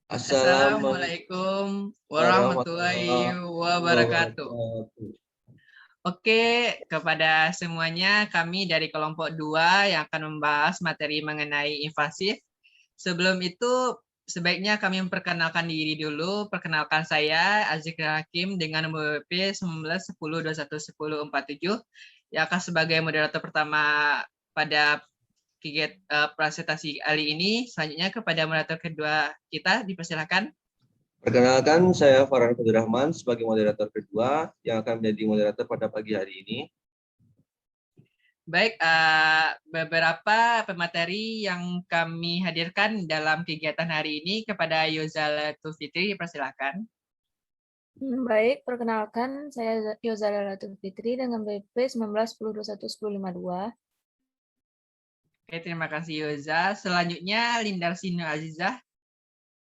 Assalamualaikum Assalamualaikum warahmatullahi warahmatullahi wabarakatuh. wabarakatuh. Oke, kepada semuanya, kami dari kelompok 2 yang akan membahas materi mengenai invasif. Sebelum itu, sebaiknya kami memperkenalkan diri dulu. Perkenalkan saya, Azikri Hakim, dengan nomor WP 1910211047, yang akan sebagai moderator pertama pada kegiatan presentasi kali ini. Selanjutnya kepada moderator kedua kita, dipersilakan. Perkenalkan, saya Farhan Faturrahman sebagai moderator kedua yang akan menjadi moderator pada pagi hari ini. Baik, beberapa pemateri yang kami hadirkan dalam kegiatan hari ini kepada Yozalatul Fitri, persilakan. Baik, perkenalkan saya Yozala Latul Fitri dengan BP 1910211052. Oke, terima kasih Yoza. Selanjutnya Lindar Sino Azizah,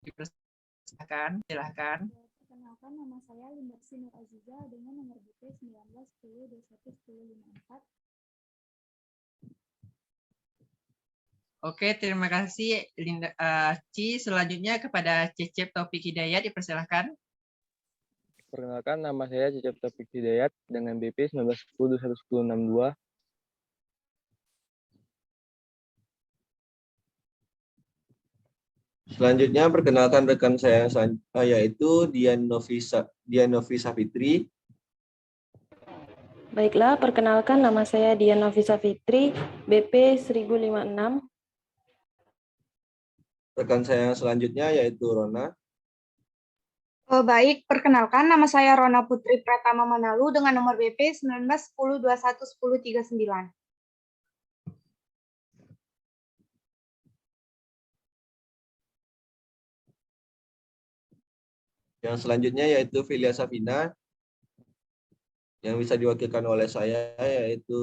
dipersilakan. Silakan. Perkenalkan, nama saya Lindarsi Nur Aziza dengan nomor BP 1910211054. Oke, terima kasih Linda Ci. Selanjutnya kepada Cecep Taufik Hidayat, dipersilakan. Perkenalkan, nama saya Cecep Taufik Hidayat dengan BP 1910211062. Selanjutnya, perkenalkan rekan saya yaitu Dian Novisa Fitri. Baiklah, perkenalkan nama saya Dian Novisa Fitri, BP 1056. Rekan saya selanjutnya yaitu Rona. Baik, perkenalkan nama saya Rona Putri Pratama Manalu dengan nomor BP 1910211039. Yang selanjutnya yaitu Filia Safina yang bisa diwakilkan oleh saya yaitu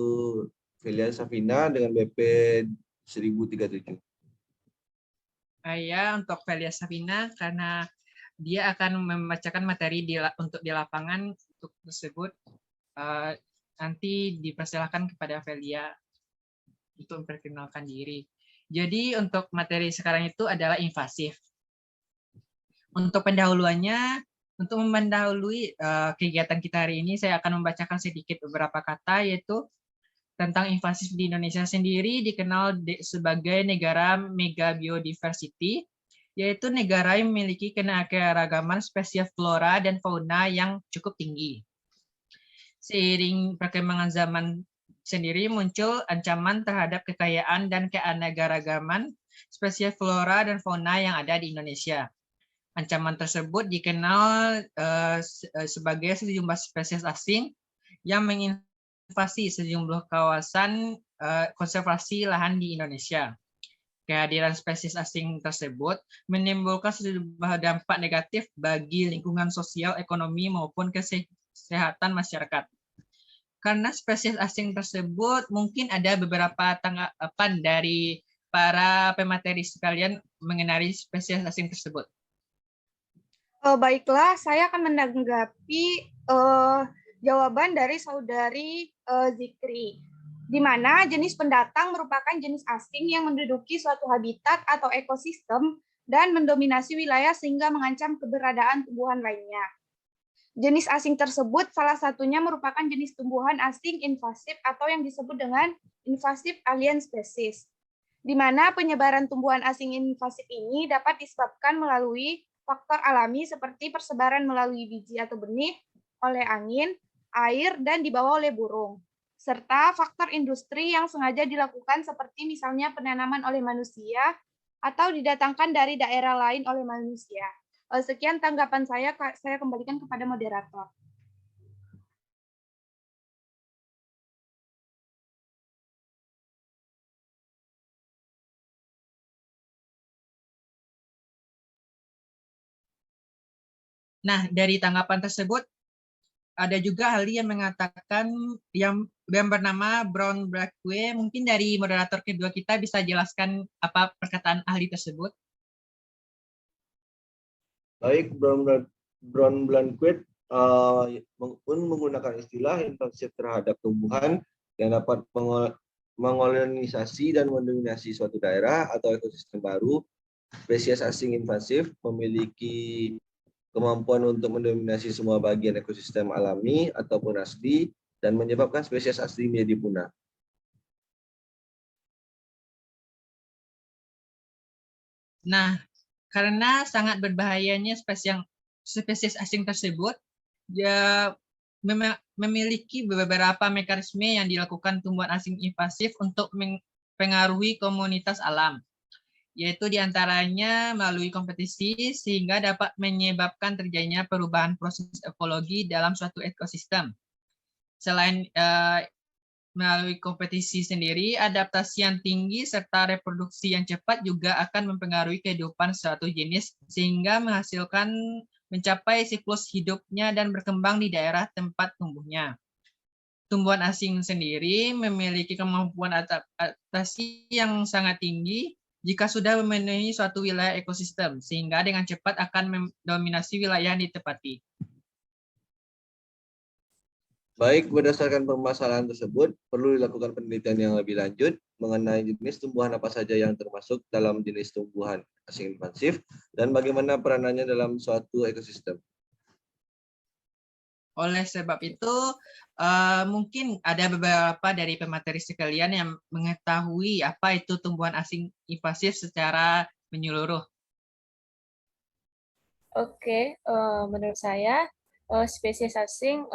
Filia Safina dengan BP 1037. Saya untuk Velia Safina karena dia akan membacakan materi untuk di lapangan untuk tersebut. Nanti dipersilakan kepada Velia untuk memperkenalkan diri. Jadi untuk materi sekarang itu adalah invasif. Untuk pendahuluannya, untuk mendahului kegiatan kita hari ini, saya akan membacakan sedikit beberapa kata, yaitu tentang invasif di Indonesia sendiri dikenal sebagai negara mega biodiversity, yaitu negara yang memiliki keanekaragaman spesies flora dan fauna yang cukup tinggi. Seiring perkembangan zaman sendiri muncul ancaman terhadap kekayaan dan keanekaragaman spesies flora dan fauna yang ada di Indonesia. Ancaman tersebut dikenal sebagai sejumlah spesies asing yang menginvasi sejumlah kawasan konservasi lahan di Indonesia. Kehadiran spesies asing tersebut menimbulkan sejumlah dampak negatif bagi lingkungan sosial, ekonomi, maupun kesehatan masyarakat. Karena spesies asing tersebut, mungkin ada beberapa tanggapan dari para pemateri sekalian mengenai spesies asing tersebut. Baiklah, saya akan menanggapi jawaban dari saudari Zikri, di mana jenis pendatang merupakan jenis asing yang menduduki suatu habitat atau ekosistem dan mendominasi wilayah sehingga mengancam keberadaan tumbuhan lainnya. Jenis asing tersebut salah satunya merupakan jenis tumbuhan asing invasif atau yang disebut dengan invasive alien species, di mana penyebaran tumbuhan asing invasif ini dapat disebabkan melalui faktor alami seperti persebaran melalui biji atau benih, oleh angin, air, dan dibawa oleh burung, serta faktor industri yang sengaja dilakukan seperti misalnya penanaman oleh manusia atau didatangkan dari daerah lain oleh manusia. Sekian tanggapan saya kembalikan kepada moderator. Nah, dari tanggapan tersebut, ada juga ahli yang mengatakan yang bernama Brown Blackway. Mungkin dari moderator kedua kita bisa jelaskan apa perkataan ahli tersebut. Baik, Brown Blanquet menggunakan istilah invasif terhadap tumbuhan yang dapat mengolonisasi dan mendominasi suatu daerah atau ekosistem baru spesies asing invasif memiliki kemampuan untuk mendominasi semua bagian ekosistem alami ataupun asli dan menyebabkan spesies asli menjadi punah. Nah, karena sangat berbahayanya spesies asing tersebut, ya memiliki beberapa mekanisme yang dilakukan tumbuhan asing invasif untuk mempengaruhi komunitas alam, yaitu diantaranya melalui kompetisi sehingga dapat menyebabkan terjadinya perubahan proses ekologi dalam suatu ekosistem. Selain melalui kompetisi sendiri, adaptasi yang tinggi serta reproduksi yang cepat juga akan mempengaruhi kehidupan suatu jenis sehingga menghasilkan mencapai siklus hidupnya dan berkembang di daerah tempat tumbuhnya. Tumbuhan asing sendiri memiliki kemampuan adaptasi yang sangat tinggi jika sudah memenuhi suatu wilayah ekosistem, sehingga dengan cepat akan mendominasi wilayah yang ditempati. Baik, berdasarkan permasalahan tersebut, perlu dilakukan penelitian yang lebih lanjut mengenai jenis tumbuhan apa saja yang termasuk dalam jenis tumbuhan asing invasif dan bagaimana peranannya dalam suatu ekosistem. Oleh sebab itu, mungkin ada beberapa dari pemateri sekalian yang mengetahui apa itu tumbuhan asing invasif secara menyeluruh. Oke, menurut saya spesies asing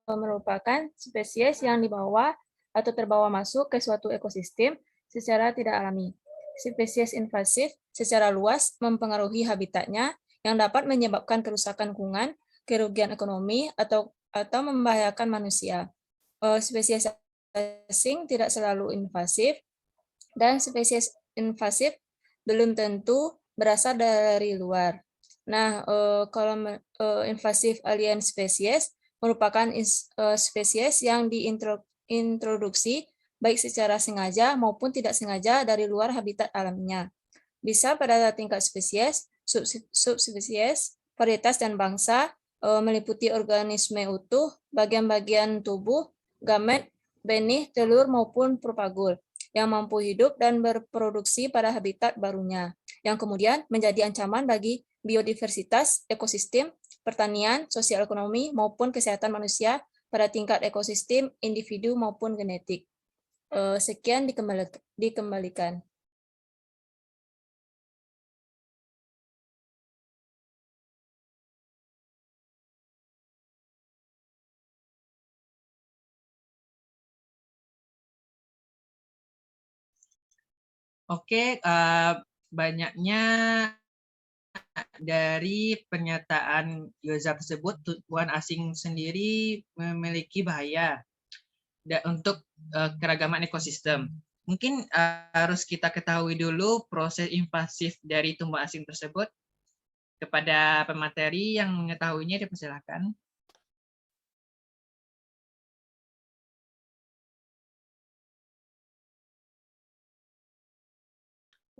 merupakan spesies yang dibawa atau terbawa masuk ke suatu ekosistem secara tidak alami. Spesies invasif secara luas mempengaruhi habitatnya yang dapat menyebabkan kerusakan lingkungan, kerugian ekonomi, atau membahayakan manusia. Spesies asing tidak selalu invasif, dan spesies invasif belum tentu berasal dari luar. Nah, kalau invasif alien species merupakan spesies yang diintroduksi baik secara sengaja maupun tidak sengaja dari luar habitat alaminya. Bisa pada tingkat spesies, subspesies, varietas, dan bangsa, meliputi organisme utuh, bagian-bagian tubuh, gamet, benih, telur, maupun propagul, yang mampu hidup dan berproduksi pada habitat barunya, yang kemudian menjadi ancaman bagi biodiversitas, ekosistem, pertanian, sosial ekonomi, maupun kesehatan manusia pada tingkat ekosistem, individu, maupun genetik. Sekian dikembalikan. Oke, banyaknya dari pernyataan Yoza tersebut, tumbuhan asing sendiri memiliki bahaya untuk keragaman ekosistem. Mungkin harus kita ketahui dulu proses invasif dari tumbuhan asing tersebut. Kepada pemateri yang mengetahuinya, dipersilakan.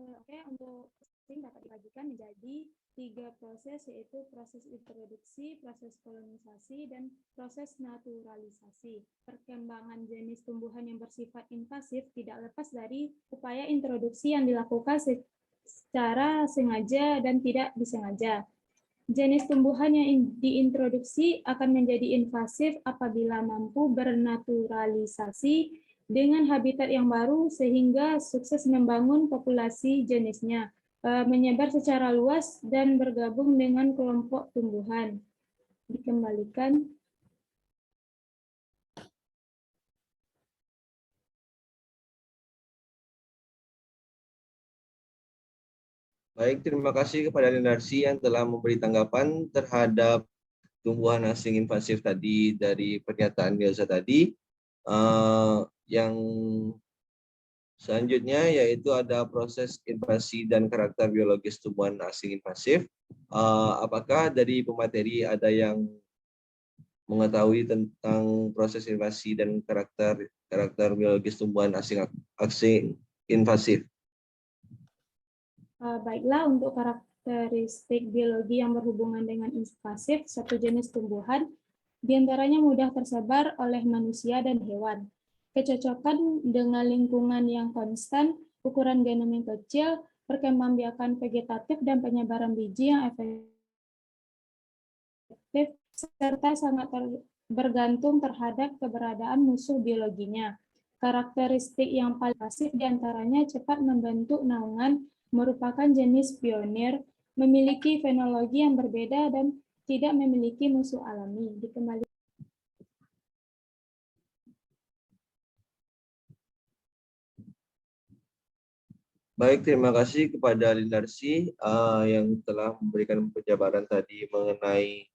Oke, untuk asing dapat dibagikan menjadi 3 proses, yaitu proses introduksi, proses kolonisasi, dan proses naturalisasi. Perkembangan jenis tumbuhan yang bersifat invasif tidak lepas dari upaya introduksi yang dilakukan secara sengaja dan tidak disengaja. Jenis tumbuhan yang diintroduksi akan menjadi invasif apabila mampu bernaturalisasi dengan habitat yang baru sehingga sukses membangun populasi jenisnya, menyebar secara luas dan bergabung dengan kelompok tumbuhan. Dikembalikan. Baik, terima kasih kepada Linarsi yang telah memberi tanggapan terhadap tumbuhan asing invasif tadi dari pernyataan Yoza tadi. Yang selanjutnya yaitu ada proses invasi dan karakter biologis tumbuhan asing invasif. Apakah dari pemateri ada yang mengetahui tentang proses invasi dan karakter biologis tumbuhan asing invasif? Baiklah, untuk karakteristik biologi yang berhubungan dengan invasif satu jenis tumbuhan, diantaranya mudah tersebar oleh manusia dan hewan. Kecocokan dengan lingkungan yang konstan, ukuran genom yang kecil, perkembangbiakan vegetatif dan penyebaran biji yang efektif, serta sangat bergantung terhadap keberadaan musuh biologinya. Karakteristik yang paling pasif diantaranya cepat membentuk naungan, merupakan jenis pionir, memiliki fenologi yang berbeda, dan tidak memiliki musuh alami. Dikembalikan. Baik, terima kasih kepada Lindarsi yang telah memberikan penjabaran tadi mengenai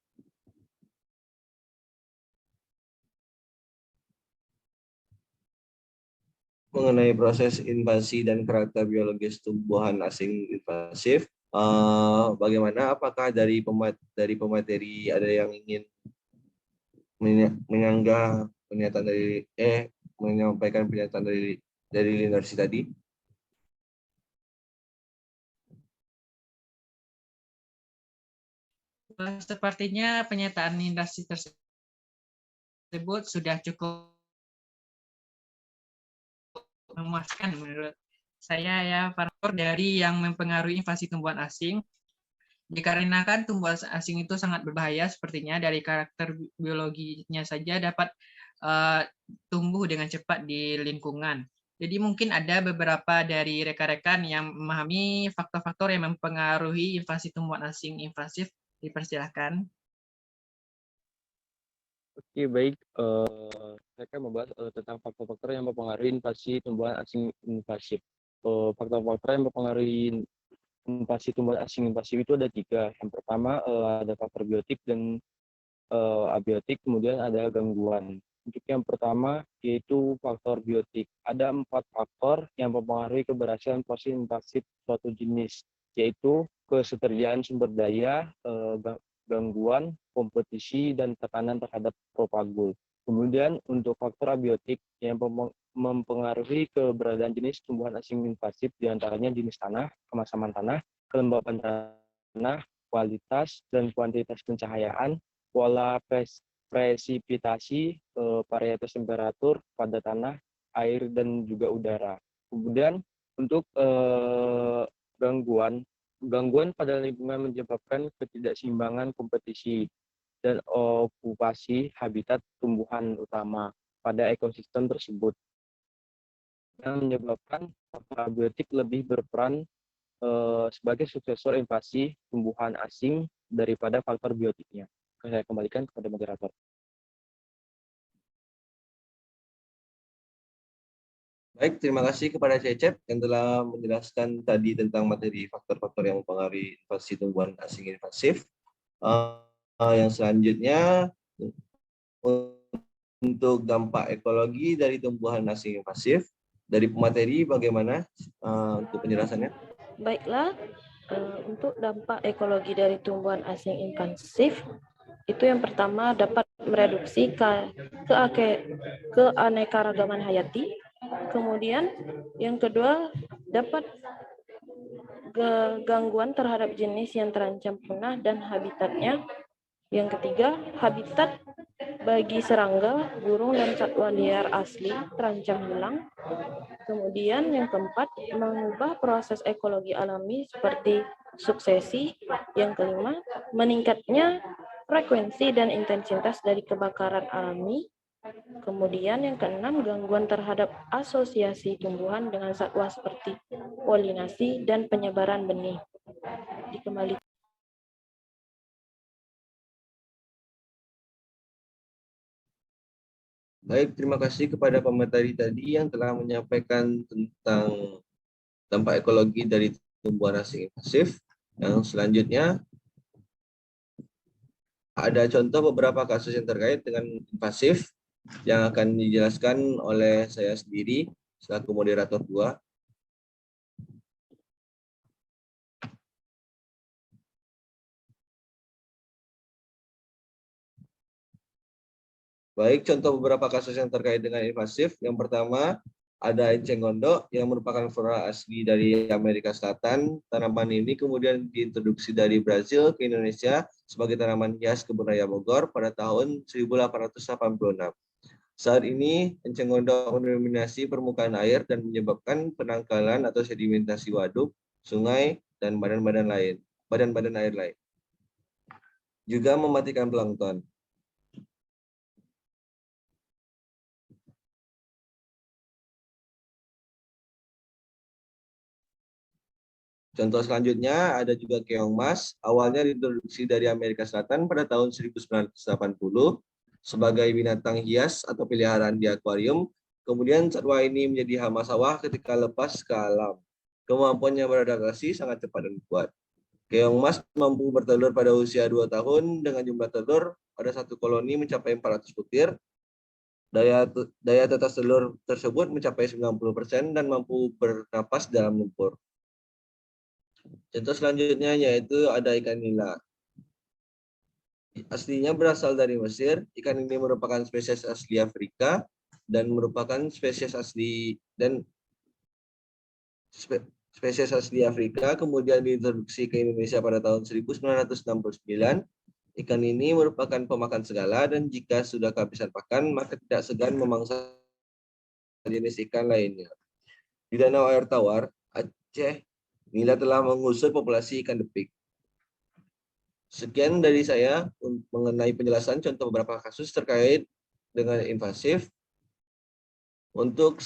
proses invasi dan karakter biologis tumbuhan asing invasif. Bagaimana? Apakah dari pemateri ada yang ingin menyanggah pernyataan menyampaikan pernyataan dari Lindarsi tadi? Sepertinya pernyataan Lindarsi tersebut sudah cukup memuaskan menurut saya ya. Faktor dari yang mempengaruhi invasi tumbuhan asing dikarenakan tumbuhan asing itu sangat berbahaya, sepertinya dari karakter biologinya saja dapat tumbuh dengan cepat di lingkungan. Jadi mungkin ada beberapa dari rekan-rekan yang memahami faktor-faktor yang mempengaruhi invasi tumbuhan asing invasif. Dipersilahkan. Oke, baik. Saya akan membahas tentang faktor-faktor yang mempengaruhi invasi tumbuhan asing invasif. Faktor-faktor yang mempengaruhi invasi tumbuhan asing invasif itu ada 3. Yang pertama ada faktor biotik dan abiotik, kemudian ada gangguan. Untuk yang pertama yaitu faktor biotik. Ada 4 faktor yang mempengaruhi keberhasilan proses invasif suatu jenis, yaitu ketersediaan sumber daya, gangguan, kompetisi, dan tekanan terhadap propagul. Kemudian untuk faktor abiotik yang mempengaruhi keberadaan jenis tumbuhan asing invasif, diantaranya jenis tanah, kemasaman tanah, kelembapan tanah, kualitas dan kuantitas pencahayaan, pola presipitasi, varietas temperatur pada tanah, air, dan juga udara. Kemudian untuk gangguan pada lingkungan menyebabkan ketidakseimbangan kompetisi dan okupasi habitat tumbuhan utama pada ekosistem tersebut, yang menyebabkan faktor abiotik lebih berperan sebagai suksesor invasi tumbuhan asing daripada faktor biotiknya. Saya kembalikan kepada moderator. Baik, terima kasih kepada Cecep yang telah menjelaskan tadi tentang materi faktor-faktor yang mempengaruhi invasi tumbuhan asing invasif. Yang selanjutnya, untuk dampak ekologi dari tumbuhan asing invasif, dari pemateri bagaimana untuk penjelasannya? Baiklah, untuk dampak ekologi dari tumbuhan asing invasif, itu yang pertama dapat mereduksi keanekaragaman hayati. Kemudian yang kedua dapat gangguan terhadap jenis yang terancam punah dan habitatnya. Yang ketiga, habitat bagi serangga, burung, dan satwa liar asli terancam hilang. Kemudian yang keempat, mengubah proses ekologi alami seperti suksesi. Yang kelima, meningkatnya frekuensi dan intensitas dari kebakaran alami. Kemudian yang keenam, gangguan terhadap asosiasi tumbuhan dengan satwa seperti polinasi dan penyebaran benih. Dikembalikan. Baik, terima kasih kepada pemateri tadi yang telah menyampaikan tentang dampak ekologi dari tumbuhan asing invasif. Yang selanjutnya, ada contoh beberapa kasus yang terkait dengan invasif yang akan dijelaskan oleh saya sendiri selaku moderator 2. Baik, contoh beberapa kasus yang terkait dengan invasif. Yang pertama, ada enceng gondok yang merupakan flora asli dari Amerika Selatan. Tanaman ini kemudian diintroduksi dari Brazil ke Indonesia sebagai tanaman hias kebun raya Bogor pada tahun 1886. Saat ini, enceng gondok mendominasi permukaan air dan menyebabkan penangkalan atau sedimentasi waduk sungai, dan badan-badan air lain. Juga mematikan plankton. Contoh selanjutnya ada juga keong mas, awalnya diintroduksi dari Amerika Selatan pada tahun 1980 sebagai binatang hias atau peliharaan di akuarium. Kemudian satwa ini menjadi hama sawah ketika lepas ke alam. Kemampuannya beradaptasi sangat cepat dan kuat. Keong mas mampu bertelur pada usia 2 tahun dengan jumlah telur pada satu koloni mencapai 400 butir. Daya tetas telur tersebut mencapai 90% dan mampu bernapas dalam lumpur. Contoh selanjutnya yaitu ada ikan nila. Aslinya berasal dari Mesir, ikan ini merupakan spesies asli Afrika dan merupakan spesies asli Afrika, kemudian diintroduksi ke Indonesia pada tahun 1969. Ikan ini merupakan pemakan segala dan jika sudah kehabisan pakan, maka tidak segan memangsa jenis ikan lainnya. Di Danau Air Tawar, Aceh, nila telah mengusir populasi ikan depik. Sekian dari saya mengenai penjelasan contoh beberapa kasus terkait dengan invasif. Untuk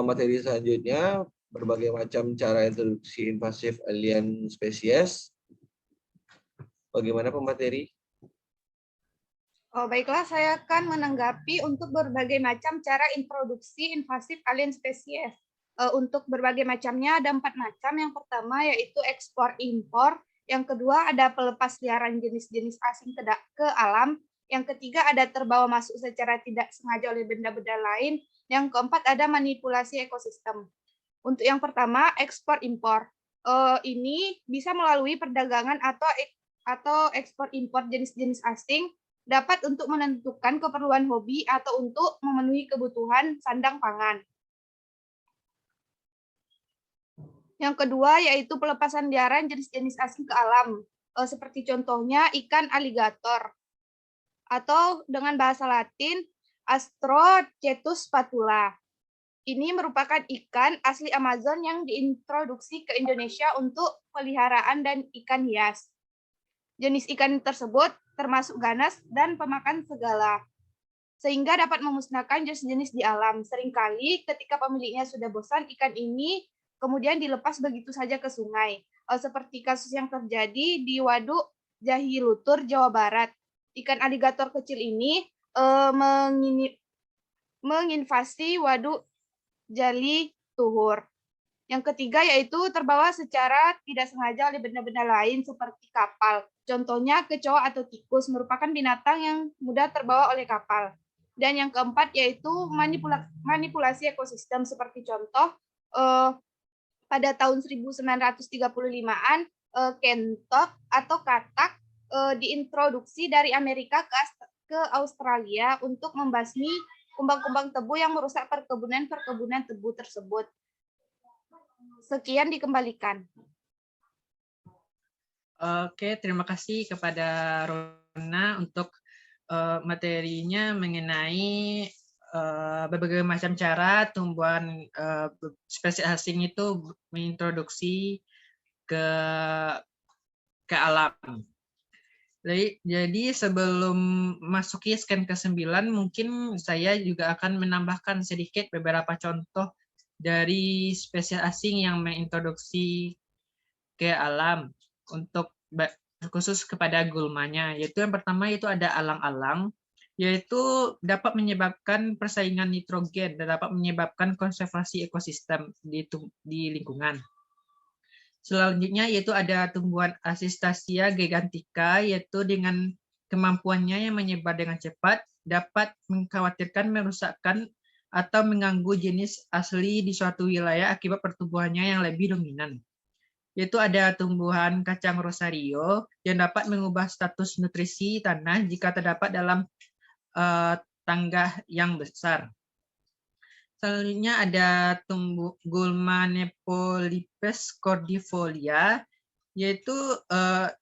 materi selanjutnya, berbagai macam cara introduksi invasif alien spesies. Bagaimana pemateri? Oh, baiklah, saya akan menanggapi untuk berbagai macam cara introduksi invasif alien spesies. Untuk berbagai macamnya ada 4 macam. Yang pertama yaitu ekspor impor. Yang kedua ada pelepas liaran jenis-jenis asing ke alam. Yang ketiga ada terbawa masuk secara tidak sengaja oleh benda-benda lain. Yang keempat ada manipulasi ekosistem. Untuk yang pertama ekspor impor. Ini bisa melalui perdagangan atau ekspor impor jenis-jenis asing, dapat untuk menentukan keperluan hobi atau untuk memenuhi kebutuhan sandang pangan. Yang kedua yaitu pelepasan liaran jenis-jenis asing ke alam, seperti contohnya ikan aligator, atau dengan bahasa Latin Astrocetus spatula. Ini merupakan ikan asli Amazon yang diintroduksi ke Indonesia untuk peliharaan dan ikan hias. Jenis ikan tersebut termasuk ganas dan pemakan segala, sehingga dapat memusnahkan jenis-jenis di alam. Seringkali ketika pemiliknya sudah bosan ikan ini, kemudian dilepas begitu saja ke sungai. Seperti kasus yang terjadi di Waduk Jahilutur, Jawa Barat. Ikan aligator kecil ini menginvasi Waduk Jali Tuhur. Yang ketiga yaitu terbawa secara tidak sengaja oleh benda-benda lain seperti kapal. Contohnya kecoa atau tikus merupakan binatang yang mudah terbawa oleh kapal. Dan yang keempat yaitu manipulasi ekosistem seperti contoh pada tahun 1935-an kentok atau katak diintroduksi dari Amerika ke Australia untuk membasmi kumbang-kumbang tebu yang merusak perkebunan tebu tersebut. Sekian, dikembalikan. Oke, terima kasih kepada Rona untuk materinya mengenai berbagai macam cara tumbuhan spesies asing itu mengintroduksi ke alam. Jadi sebelum masuki scan ke-9, mungkin saya juga akan menambahkan sedikit beberapa contoh dari spesies asing yang mengintroduksi ke alam untuk khusus kepada gulmanya. Yaitu yang pertama itu ada alang-alang, yaitu dapat menyebabkan persaingan nitrogen dan dapat menyebabkan konservasi ekosistem di lingkungan. Selanjutnya yaitu ada tumbuhan Asistasia gigantica, yaitu dengan kemampuannya yang menyebar dengan cepat dapat mengkhawatirkan merusakkan atau mengganggu jenis asli di suatu wilayah akibat pertumbuhannya yang lebih dominan. Yaitu ada tumbuhan kacang rosario yang dapat mengubah status nutrisi tanah jika terdapat dalam tangga yang besar. Selanjutnya ada gulma Nepolipes cordifolia, yaitu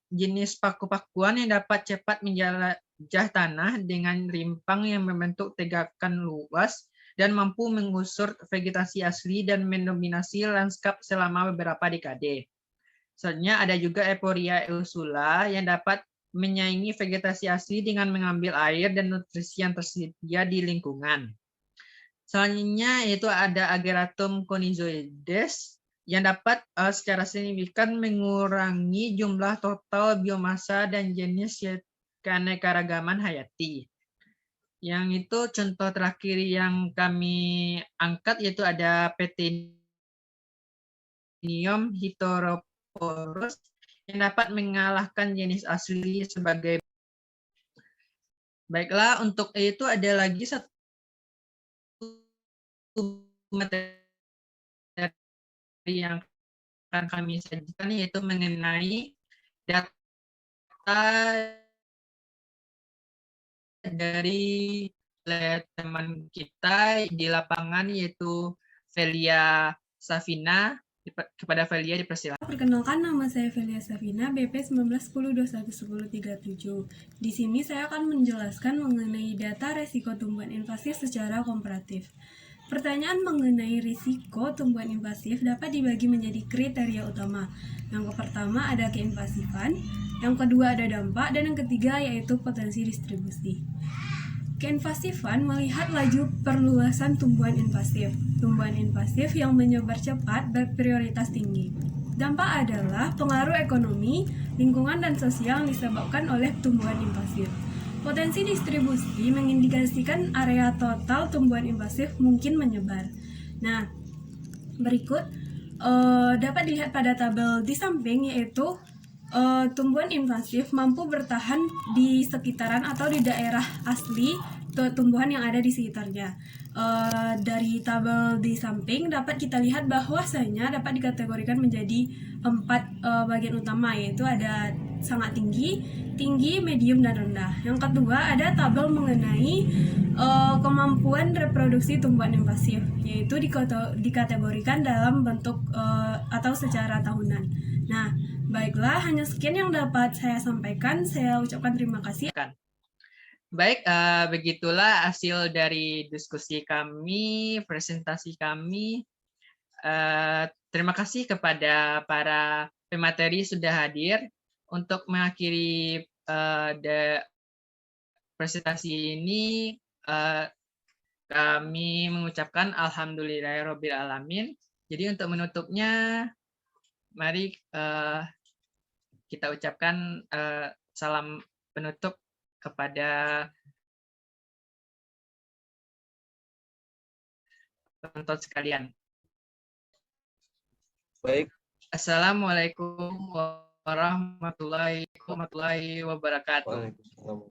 jenis paku-pakuan yang dapat cepat menjelajah tanah dengan rimpang yang membentuk tegakan luas dan mampu mengusur vegetasi asli dan mendominasi lanskap selama beberapa dekade. Selanjutnya ada juga Euphorbia eusula yang dapat menyaingi vegetasi asli dengan mengambil air dan nutrisi yang tersedia di lingkungan. Selanjutnya yaitu ada Ageratum conizoides yang dapat secara signifikan mengurangi jumlah total biomasa dan jenis keanekaragaman hayati. Yang itu contoh terakhir yang kami angkat yaitu ada Petrinium heteroporus yang dapat mengalahkan jenis asli sebagai. Baiklah, untuk itu ada lagi satu materi yang akan kami sajikan yaitu mengenai data dari teman kita di lapangan yaitu Velia Safina. Kepada Velia dipersilakan. Perkenalkan, nama saya Velia Safina, BP 1910211037. Di sini saya akan menjelaskan mengenai data resiko tumbuhan invasif secara komparatif. Pertanyaan mengenai risiko tumbuhan invasif dapat dibagi menjadi kriteria utama. Yang pertama ada keinvasifan, yang kedua ada dampak, dan yang ketiga yaitu potensi distribusi. Keinvasifan melihat laju perluasan tumbuhan invasif. Tumbuhan invasif yang menyebar cepat berprioritas tinggi. Dampak adalah pengaruh ekonomi, lingkungan, dan sosial yang disebabkan oleh tumbuhan invasif. Potensi distribusi mengindikasikan area total tumbuhan invasif mungkin menyebar. Nah, berikut dapat dilihat pada tabel di samping, yaitu tumbuhan invasif mampu bertahan di sekitaran atau di daerah asli tumbuhan yang ada di sekitarnya. Dari tabel di samping dapat kita lihat bahwasanya dapat dikategorikan menjadi 4 bagian utama, yaitu ada sangat tinggi, tinggi, medium, dan rendah. Yang kedua ada tabel mengenai kemampuan reproduksi tumbuhan invasif, yaitu dikategorikan dalam bentuk atau secara tahunan. Nah, baiklah, hanya sekian yang dapat saya sampaikan. Saya ucapkan terima kasih. Baik, begitulah hasil dari diskusi kami, presentasi kami. Terima kasih kepada para pemateri sudah hadir. Untuk mengakhiri presentasi ini, kami mengucapkan alhamdulillahirabbil alamin. Jadi untuk menutupnya, mari kita ucapkan salam penutup kepada penonton sekalian. Baik. Assalamualaikum warahmatullahi wabarakatuh. Waalaikumsalam.